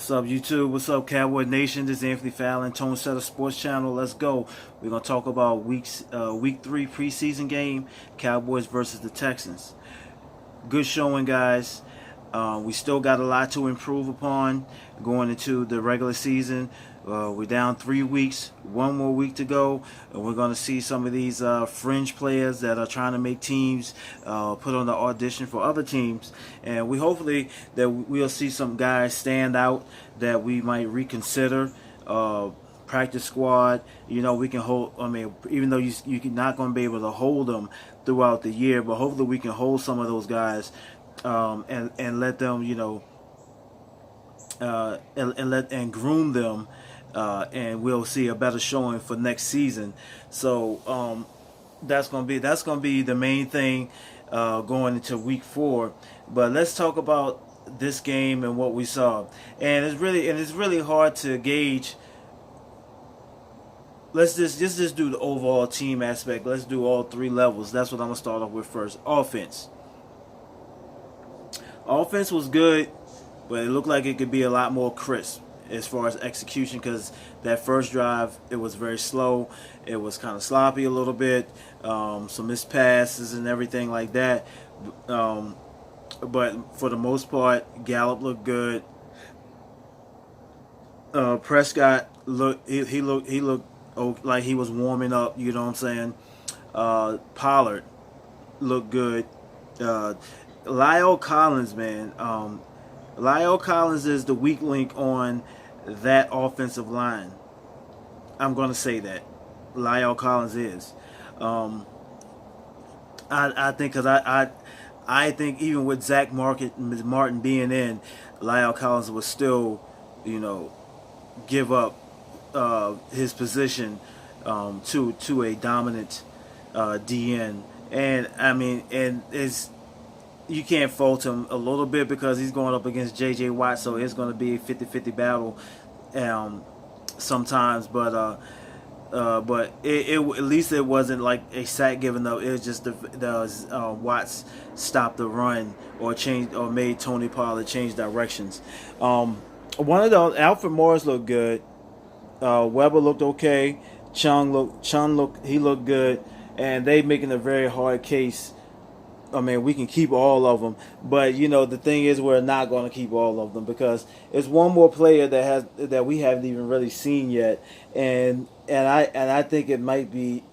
What's up, YouTube? What's up, Cowboy Nation? This is Anthony Fallon, Tone Setter Sports Channel. Let's go. We're gonna talk about week 3 preseason game, Cowboys versus the Texans. Good showing, guys. We still got a lot to improve upon going into the regular season. We're down 3 weeks, one more week to go, and we're going to see some of these fringe players that are trying to make teams put on the audition for other teams, and we hopefully that we'll see some guys stand out that we might reconsider. Practice squad, we can hold. I mean, even though you're not going to be able to hold them throughout the year, but hopefully we can hold some of those guys and let them, and groom them. And we'll see a better showing for next season. So that's gonna be the main thing going into week 4. But let's talk about this game and what we saw. And it's really hard to gauge. Let's just do the overall team aspect. Let's do all 3 levels. That's what I'm gonna start off with first. Offense. Offense was good, but it looked like it could be a lot more crisp as far as execution, because that first drive, it was very slow. It was kind of sloppy a little bit, some missed passes and everything like that. But for the most part, Gallup looked good. Prescott he looked like he was warming up. You know what I'm saying? Pollard looked good. La'el Collins, man. La'el Collins is the weak link on that offensive line. I'm going to say that. La'el Collins is. I think because I think even with Zach Martin being in, La'el Collins was still, give up his position to a dominant DN. And I mean, and you can't fault him a little bit because he's going up against J.J. Watt, so it's going to be a 50-50 battle sometimes. But at least it wasn't like a sack given up. It was just the Watts stopped the run or made Tony Pollard change directions. One of those, Alfred Morris looked good. Weber looked okay. Chung looked good, and they making a very hard case. I mean, we can keep all of them, but the thing is, we're not going to keep all of them because it's one more player that we haven't even really seen yet, and I think it might be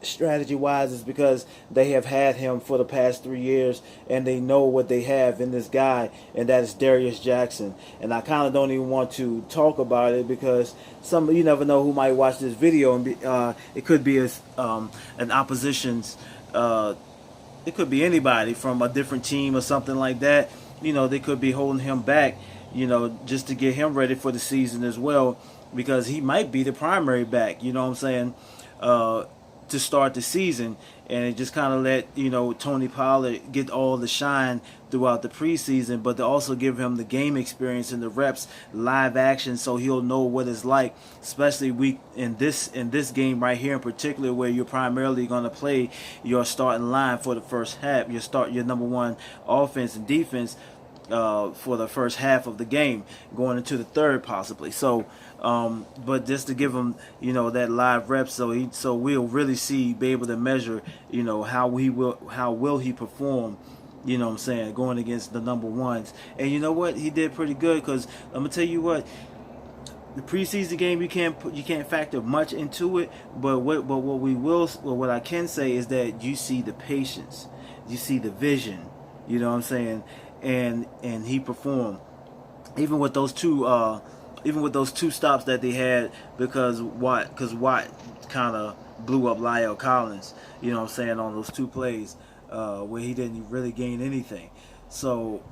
strategy wise is because they have had him for the past 3 years and they know what they have in this guy, and that is Darius Jackson. And I kind of don't even want to talk about it because you never know who might watch this video and it could be an opposition's. It could be anybody from a different team or something like that. They could be holding him back, just to get him ready for the season as well, because he might be the primary back, you know what I'm saying, to start the season. And it just kind of let, Tony Pollard get all the shine throughout the preseason, but to also give him the game experience and the reps, live action, so he'll know what it's like, especially in this game right here in particular, where you're primarily going to play your starting line for the first half. Your number one offense and defense for the first half of the game, going into the third possibly. So, but just to give him, that live rep, so we'll really be able to measure, how will he perform, what I'm saying, going against the number ones. And you know what, he did pretty good, because I'm gonna tell you what, the preseason game, you can't factor much into it, but what I can say is that you see the patience, you see the vision, you know what I'm saying, and he performed even with those two stops that they had, because Watt kind of blew up La'el Collins, you know what I'm saying, on those 2 plays where he didn't really gain anything. So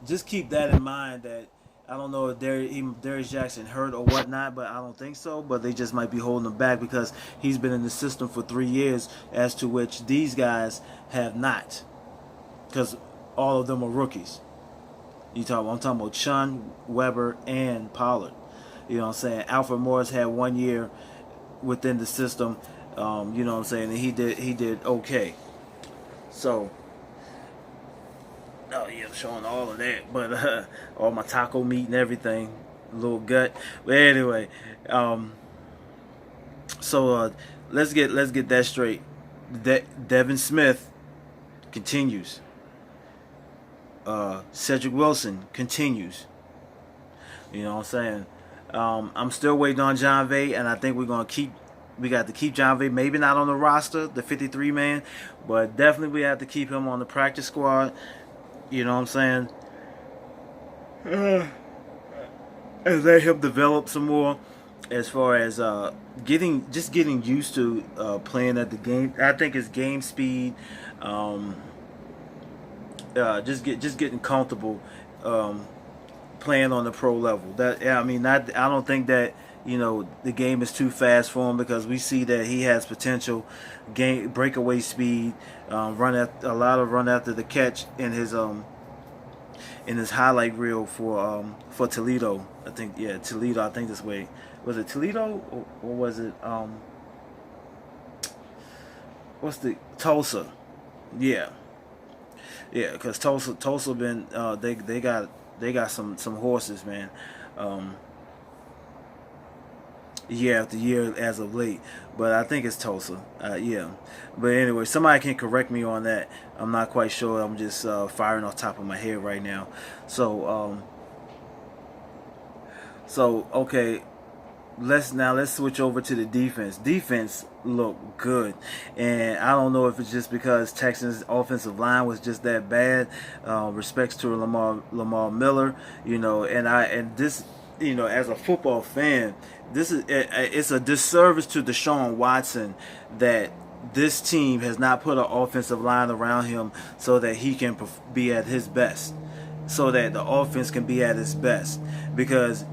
just keep that in mind, that I don't know if Darius Jackson hurt or whatnot, but I don't think so. But they just might be holding him back because he's been in the system for 3 years, as to which these guys have not, because all of them are rookies. I'm talking about Chun, Weber, and Pollard. You know what I'm saying? Alfred Morris had 1 year within the system. You know what I'm saying? And he did okay. So, oh yeah, showing all of that, but all my taco meat and everything, a little gut. But anyway, um, so let's get that straight. Devin Smith continues. Cedric Wilson continues. You know what I'm saying? I'm still waiting on John Vay, and I think we got to keep John Vay. Maybe not on the roster, the 53 man, but definitely we have to keep him on the practice squad. You know what I'm saying? And let him develop some more as far as getting used to playing at the game. I think it's game speed. Um, just getting comfortable playing on the pro level. That, yeah, I mean, not, I don't think that, you know, the game is too fast for him, because we see that he has potential, game breakaway speed, run after the catch in his highlight reel for Toledo. I think, yeah, Toledo. I think this way, was it Toledo, or was it what's the Tulsa? Yeah, yeah, because Tulsa been they got some horses, man. Year after year as of late, but I think it's Tulsa. Yeah, but anyway, somebody can correct me on that. I'm not quite sure. I'm just firing off top of my head right now. So okay, let's switch over to the defense. Defense looked good, and I don't know if it's just because Texans' offensive line was just that bad. Respects to Lamar Miller, you know, and this, you know, as a football fan, it's a disservice to Deshaun Watson that this team has not put an offensive line around him so that he can be at his best, so that the offense can be at its best, because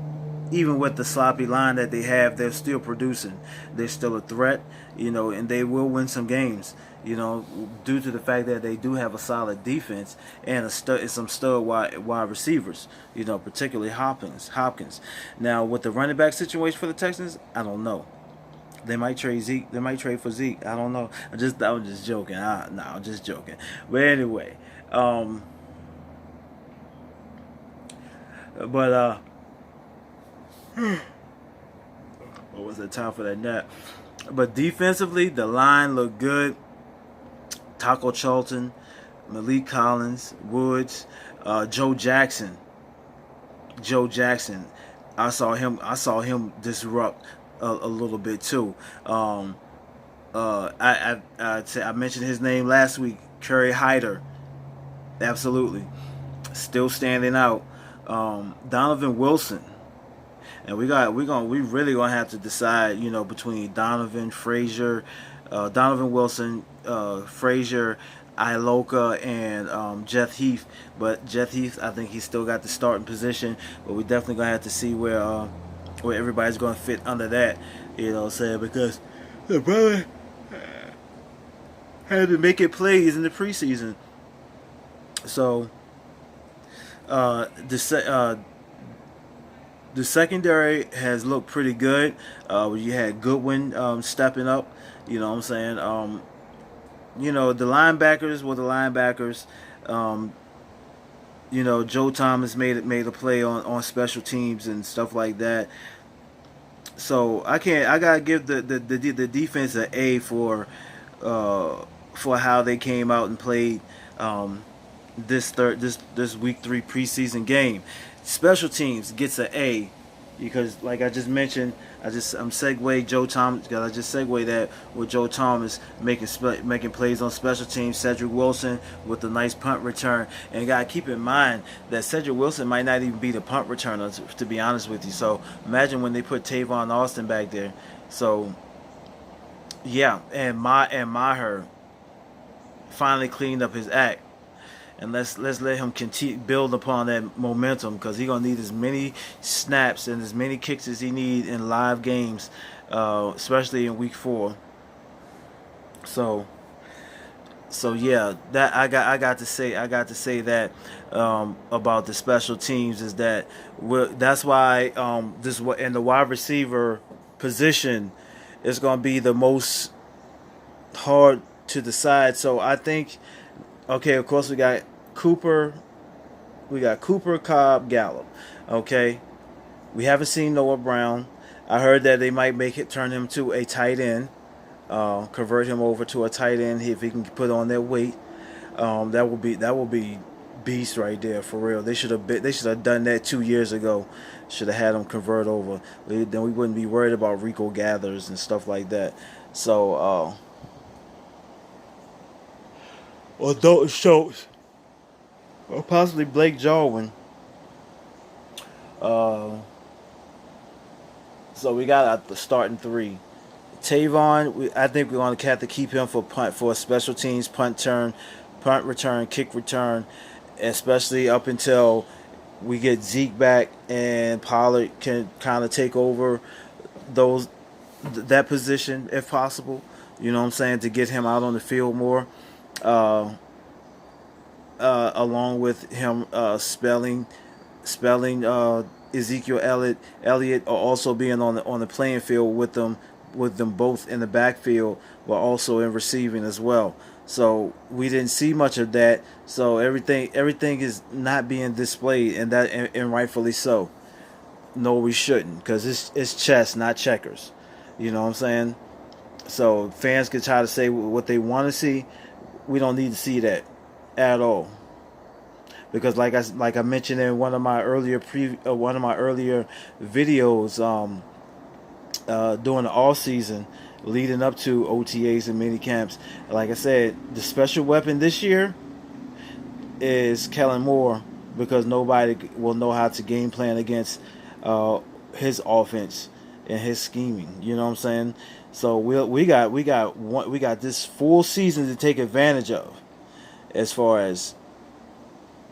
even with the sloppy line that they have, they're still producing. They're still a threat, you know, and they will win some games, you know, due to the fact that they do have a solid defense and some stud wide receivers, you know, particularly Hopkins. Now, with the running back situation for the Texans, I don't know. They might trade Zeke. They might trade for Zeke. I don't know. I was just joking. No, I'm just joking. But anyway, but what was the time for that nap? But defensively, the line looked good. Taco Charlton, Malik Collins, Woods, Joe Jackson. I saw him disrupt a little bit too. I mentioned his name last week. Curry Hyder, absolutely, still standing out. Donovan Wilson. And we really gonna have to decide, you know, between Donovan Wilson, Frazier, Iloka, and Jeff Heath. But Jeff Heath, I think he's still got the starting position. But we definitely gonna have to see where everybody's gonna fit under that. You know what I'm saying? Because the brother had to make it plays in the preseason. So the secondary has looked pretty good. You had Goodwin stepping up. You know what I'm saying? You know, the linebackers were the linebackers. You know, Joe Thomas made a play on special teams and stuff like that. So I gotta give the defense an A for how they came out and played this week 3 preseason game. Special teams gets an A, because, like I just mentioned, I'm segue Joe Thomas. I just segue that with Joe Thomas making plays on special teams. Cedric Wilson with a nice punt return, and gotta keep in mind that Cedric Wilson might not even be the punt returner, to be honest with you. So imagine when they put Tavon Austin back there. So yeah, and Maher finally cleaned up his act. And let's let him continue build upon that momentum, because he's gonna need as many snaps and as many kicks as he need in live games, especially in week 4. So yeah, that I got to say that about the special teams is that that's why this in the wide receiver position is gonna be the most hard to decide. So I think, okay, of course we got Cooper, got Cooper, Cobb, Gallup. Okay, we haven't seen Noah Brown. I heard that they might make it turn him to a tight end, convert him over to a tight end if he can put on that weight. That will be beast right there for real. They should have done that 2 years ago. Should have had him convert over. Then we wouldn't be worried about Rico Gathers and stuff like that. So or Dalton Schultz or possibly Blake Jarwin. Uh, so we got the starting three. Tavon, I think we're going to have to keep him for special teams, punt return, kick return, especially up until we get Zeke back and Pollard can kind of take over those that position if possible. You know what I'm saying, to get him out on the field more, uh, along with him spelling Ezekiel Elliott or also being on the playing field with them both in the backfield, but also in receiving as well. So we didn't see much of that. So everything is not being displayed, and rightfully so. No, we shouldn't, because it's chess, not checkers. You know what I'm saying? So fans can try to say what they want to see. We don't need to see that at all, because like I mentioned in one of my earlier videos, during the off season leading up to OTAs and mini camps. Like I said, the special weapon this year is Kellen Moore, because nobody will know how to game plan against his offense and his scheming. You know what I'm saying? So we got this full season to take advantage of, as far as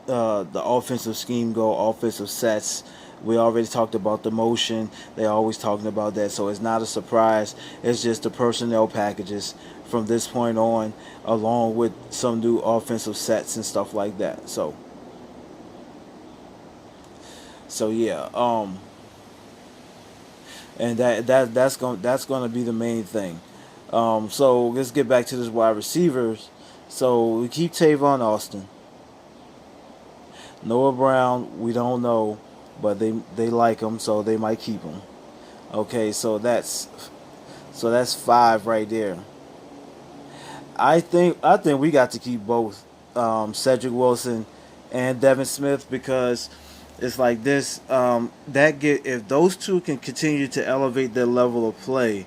the offensive scheme go, offensive sets. We already talked about the motion. They're always talking about that, so it's not a surprise. It's just the personnel packages from this point on, along with some new offensive sets and stuff like that. So yeah, and that's going to be the main thing. So let's get back to this wide receivers. So we keep Tavon Austin. Noah Brown, we don't know, but they like him, so they might keep him. Okay, so that's five right there. I think we got to keep both Cedric Wilson and Devin Smith, because it's like this. If those two can continue to elevate their level of play,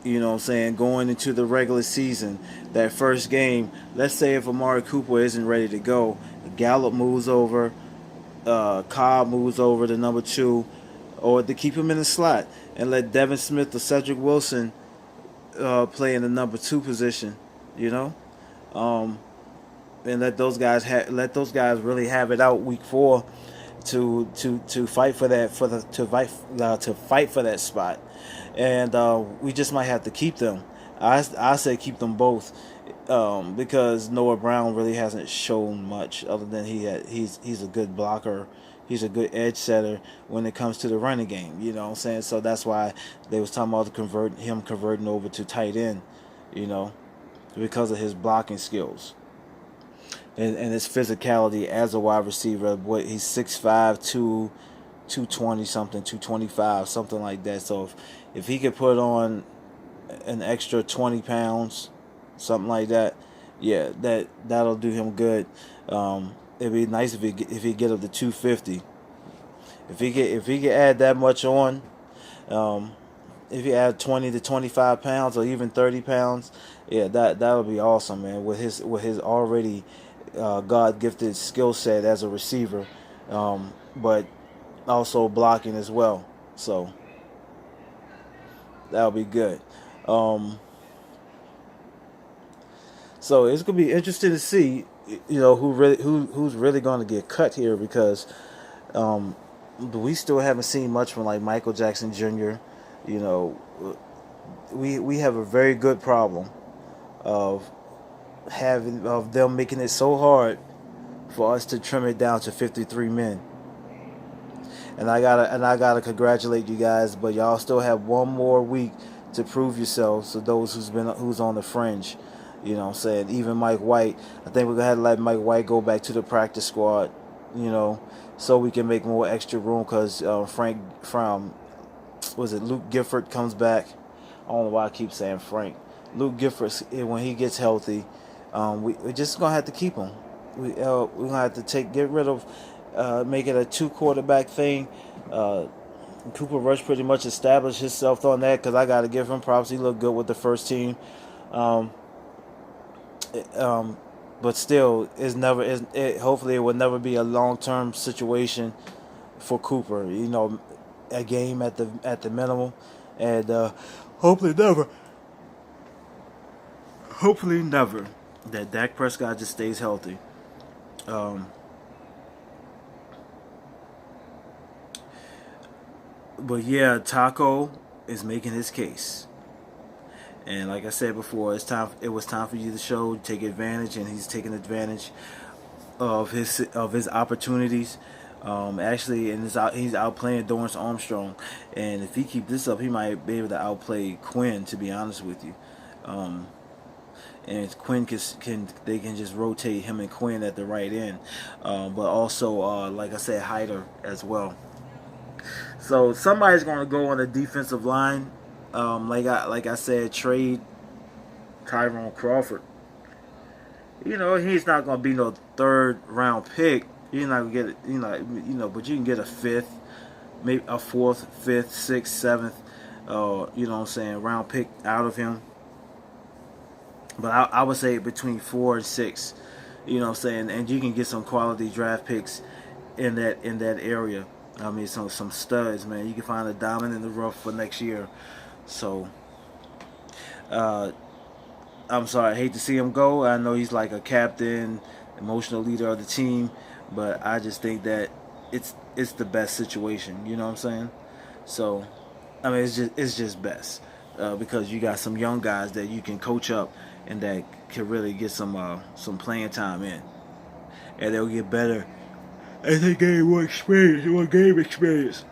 you know what I'm saying, going into the regular season, that first game, let's say if Amari Cooper isn't ready to go, Gallup moves over, Cobb moves over to number two, or to keep him in the slot and let Devin Smith or Cedric Wilson play in the number two position, you know, and let those guys really have it out week 4 to fight for that to fight for that spot, and we just might have to keep them. I say keep them both, because Noah Brown really hasn't shown much other than he's a good blocker. He's a good edge setter when it comes to the running game. You know what I'm saying? So that's why they was talking about converting over to tight end, you know, because of his blocking skills and his physicality as a wide receiver. Boy, he's 6'5", 220 something, 225, something like that. So if he could put on an extra 20 pounds, something like that, yeah, that'll do him good. It'd be nice if he get up to 250. If he could add that much on, if he add 20 to 25 pounds or even 30 pounds, yeah, that would be awesome, man. With his already God gifted skill set as a receiver, but also blocking as well. So that'll be good. So it's gonna be interesting to see, you know, who's really going to get cut here, because we still haven't seen much from like Michael Jackson Jr. You know, we have a very good problem of them making it so hard for us to trim it down to 53 men. And I gotta congratulate you guys, but y'all still have one more week to prove yourselves to those who's on the fringe. You know what I'm saying? Even Mike White, I think we're gonna have to let Mike White go back to the practice squad. you know, so we can make more extra room because Frank from was it Luke Gifford comes back. I don't know why I keep saying Frank. Luke Gifford, when he gets healthy, we're just gonna have to keep him. We're gonna have to get rid of, make it a two quarterback thing. Uh, Cooper Rush pretty much established himself on that because I got to give him props. He looked good with the first team. Um, um, but still, hopefully it will never be a long term situation for Cooper. You know, a game at the minimum, and hopefully never that Dak Prescott just stays healthy. Um, but yeah, Taco is making his case. And like I said before, it was time for you to take advantage, and he's taking advantage of his opportunities. Actually, and he's outplaying Dorrance Armstrong, and if he keep this up, he might be able to outplay Quinn. To be honest with you, and Quinn they can just rotate him and Quinn at the right end, but also like I said, Hyder as well. So somebody's going to go on the defensive line. Like I said, trade Tyrone Crawford. You know, he's not going to be no third round pick. You're not going to get it, but you can get a fifth, maybe a fourth, fifth, sixth, seventh, round pick out of him. But I would say between 4 and 6, and you can get some quality draft picks in that area. I mean, some studs, man. You can find a diamond in the rough for next year. So, I'm sorry, I hate to see him go. I know he's like a captain, emotional leader of the team, but I just think that it's the best situation. You know what I'm saying? So, I mean, it's just best because you got some young guys that you can coach up and that can really get some playing time in, and they'll get better as they gain more game experience.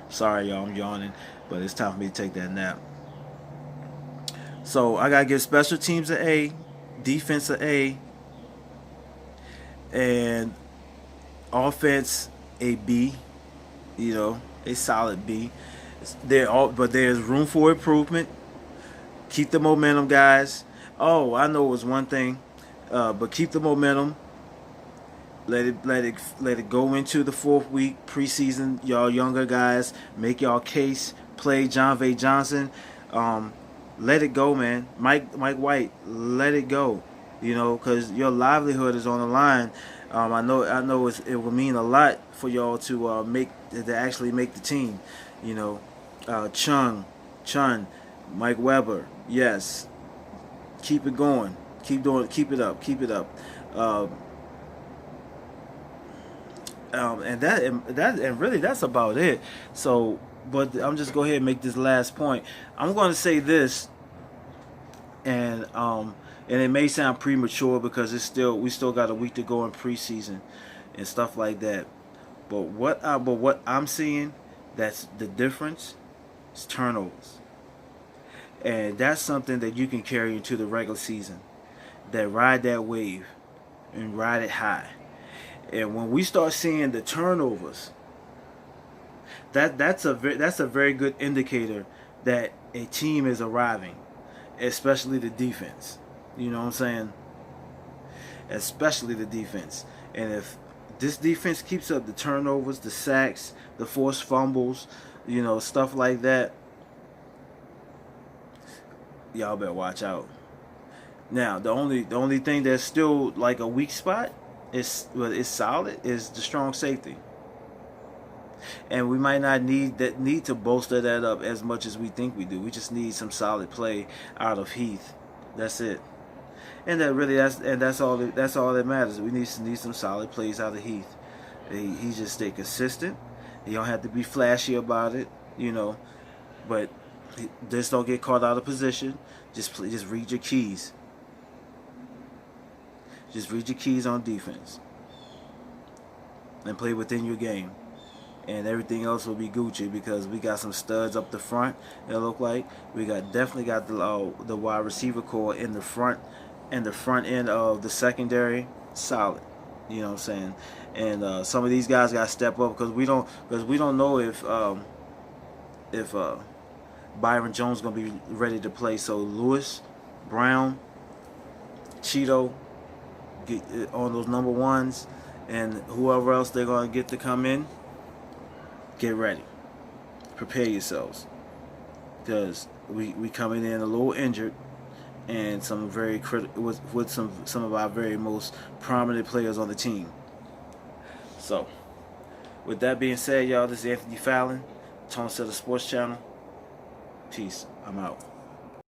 Sorry, y'all, I'm yawning, but it's time for me to take that nap. So I gotta give special teams an A, defense an A, and offense a B. You know, a solid B. But there's room for improvement. Keep the momentum, guys. Oh, I know it was one thing, but keep the momentum. Let it go into the 4th week preseason. Y'all younger guys, make y'all case. Play John V. Johnson. Let it go, man. Mike White, let it go. You know, because your livelihood is on the line. I know it will mean a lot for y'all to actually make the team. You know, Chun, Mike Weber, yes. Keep it going. Keep it up. And really that's about it. So, but I'm just go ahead and make this last point. I'm going to say this, and it may sound premature because we still got a week to go in preseason and stuff like that. But what I'm seeing, that's the difference, is turnovers, and that's something that you can carry into the regular season. That ride that wave and ride it high. And when we start seeing the turnovers, that's a very good indicator that a team is arriving, especially the defense. You know what I'm saying? Especially the defense. And if this defense keeps up the turnovers, the sacks, the forced fumbles, stuff like that, y'all better watch out. Now, the only thing that's still like a weak spot is solid is the strong safety. And we might not need to bolster that up as much as we think we do. We just need some solid play out of Heath. That's it. And that's all that matters. We need some solid plays out of Heath. He just stay consistent. He don't have to be flashy about it, but just don't get caught out of position. Just read your keys. Just read your keys on defense and play within your game, and everything else will be Gucci because we got some studs up the front. It look like we definitely got the wide receiver core in the front and the front end of the secondary solid. You know what I'm saying? and some of these guys got to step up because we don't know if Byron Jones is gonna be ready to play. So Lewis, Brown, Cheeto, get on those number ones, and whoever else they're gonna get to come in. Get ready, prepare yourselves, because we coming in a little injured, and some very with some of our very most prominent players on the team. So, with that being said, y'all, this is Anthony Fallon, Tone Setter Sports Channel. Peace. I'm out.